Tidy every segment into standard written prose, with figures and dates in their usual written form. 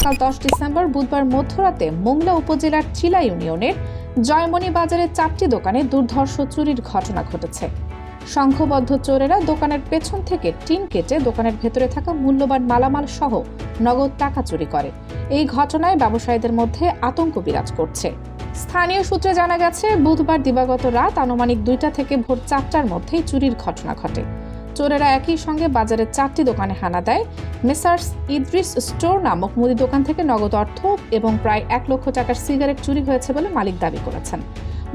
গতকাল 10 ডিসেম্বর বুধবার মধ্যরাতে মোংলা উপজেলার চিলা ইউনিয়নের জয়মণি বাজারে 4টি দোকানে দুর্ধর্ষ চুরির ঘটনা ঘটেছে। সংঘবদ্ধ চোরেরা দোকানের পেছন থেকে টিন কেটে দোকানের ভেতরে থাকা মূল্যবান মালামাল সহ নগদ টাকা চুরি করে। এই ঘটনায় ব্যবসায়ীদের মধ্যে আতঙ্ক বিরাজ করছে। স্থানীয় সূত্রে জানা গেছে, বুধবার দিবাগত রাত আনুমানিক 2টা থেকে ভোর 4টার মধ্যেই চুরির ঘটনা ঘটে। চোরেরা একই সঙ্গে বাজারের 4টি দোকানে হানা দেয়। মেসার্স ইদ্রিস স্টোর নামক মুদি দোকান থেকে নগদ অর্থ এবং প্রায় 1 লক্ষ টাকার সিগারেট চুরি হয়েছে বলে মালিক দাবি করেছেন।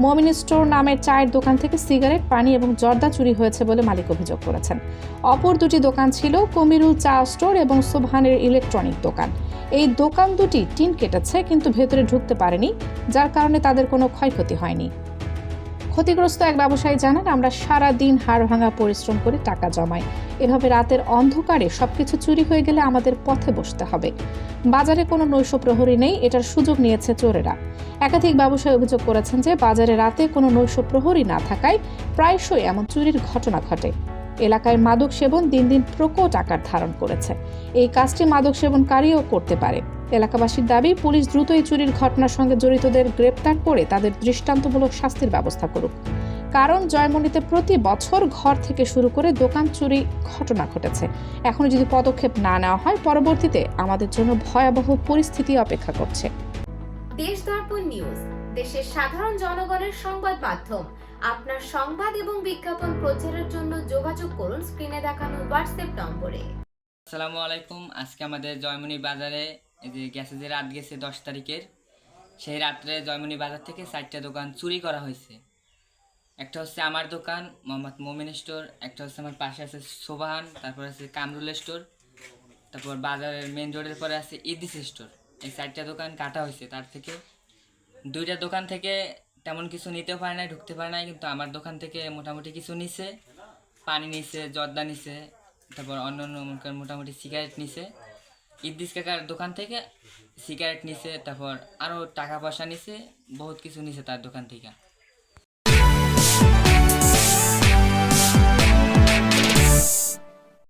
মমিন স্টোর নামের চায়ের দোকান থেকে সিগারেট, পানি এবং জর্দা চুরি হয়েছে বলে মালিক অভিযোগ করেছেন। অপর দুটি দোকান ছিল কমিরুল চা স্টোর এবং সোবহানের ইলেকট্রনিক দোকান। এই দোকান দুটি টিন কেটেছে, কিন্তু ভেতরে ঢুকতে পারেনি, যার কারণে তাদের কোনো ক্ষয়ক্ষতি হয়নি। ক্ষতিগ্রস্ত এক ব্যবসায়ী জানান, আমরা সারা দিন হাড় ভাঙা পরিশ্রম করে টাকা জমাই। এভাবে রাতের অন্ধকারে সবকিছু চুরি হয়ে গেলে আমাদের পথে বসতে হবে। বাজারে কোনো নৈশ প্রহরী নেই, এটার সুযোগ নিয়েছে চোরেরা। একাধিক ব্যবসায়ী অভিযোগ করেছেন যে বাজারে রাতে কোনো নৈশ প্রহরী না থাকায় প্রায়শই এমন চুরির ঘটনা ঘটে। এলাকায় মাদক সেবন দিন দিন প্রকট আকার ধারণ করেছে। এই কাজটি মাদক সেবনকারীও করতে পারে। এলাকাবাসীর দাবি, পুলিশ দ্রুত এই চুরির ঘটনার সঙ্গে জড়িতদের গ্রেপ্তার করে তাদের দৃষ্টান্তমূলক শাস্তির ব্যবস্থা করুক। কারণ জয়মণিতে প্রতি বছর ঘর থেকে শুরু করে দোকান চুরি ঘটনা ঘটেছে। এখনো যদি পদক্ষেপ না নেওয়া হয়, পরবর্তীতে আমাদের জন্য ভয়াবহ পরিস্থিতি অপেক্ষা করছে। দেশ দর্পণ নিউজ, দেশের সাধারণ জনগণের সংবাদ মাধ্যম। আপনার সংবাদ এবং বিজ্ঞাপন প্রচারের জন্য যোগাযোগ করুন স্ক্রিনে দেখানো হোয়াটসঅ্যাপ নম্বরে। আসসালামু আলাইকুম। আজকে আমাদের জয়মণি বাজারে এই যে গেছে যে রাত গেছে 10 তারিখের, সেই রাত্রে জয়মণি বাজার থেকে 4টা দোকান চুরি করা হয়েছে। একটা হচ্ছে আমার দোকান মোহাম্মদ মমিন স্টোর, একটা হচ্ছে আমার পাশে আছে সোবাহান, তারপর আছে কামরুল স্টোর, তারপর বাজারের মেন রোডের পরে আছে ইদ্রিস স্টোর। এই 4টা দোকান কাটা হয়েছে। তার থেকে 2টা দোকান থেকে তেমন কিছু নিতেও পারে নাই, ঢুকতে পারে নাই, কিন্তু আমার দোকান থেকে মোটামুটি কিছু নিছে, পানি নিছে, জর্দা নিছে, তারপর অন্য মোটামুটি সিগারেট নিছে। ইদ্রিস কাকার দোকান থেকে সিগারেট নিছে, তারপর আরও টাকা পয়সা নিছে, বহুত কিছু নিছে তার দোকান থেকে।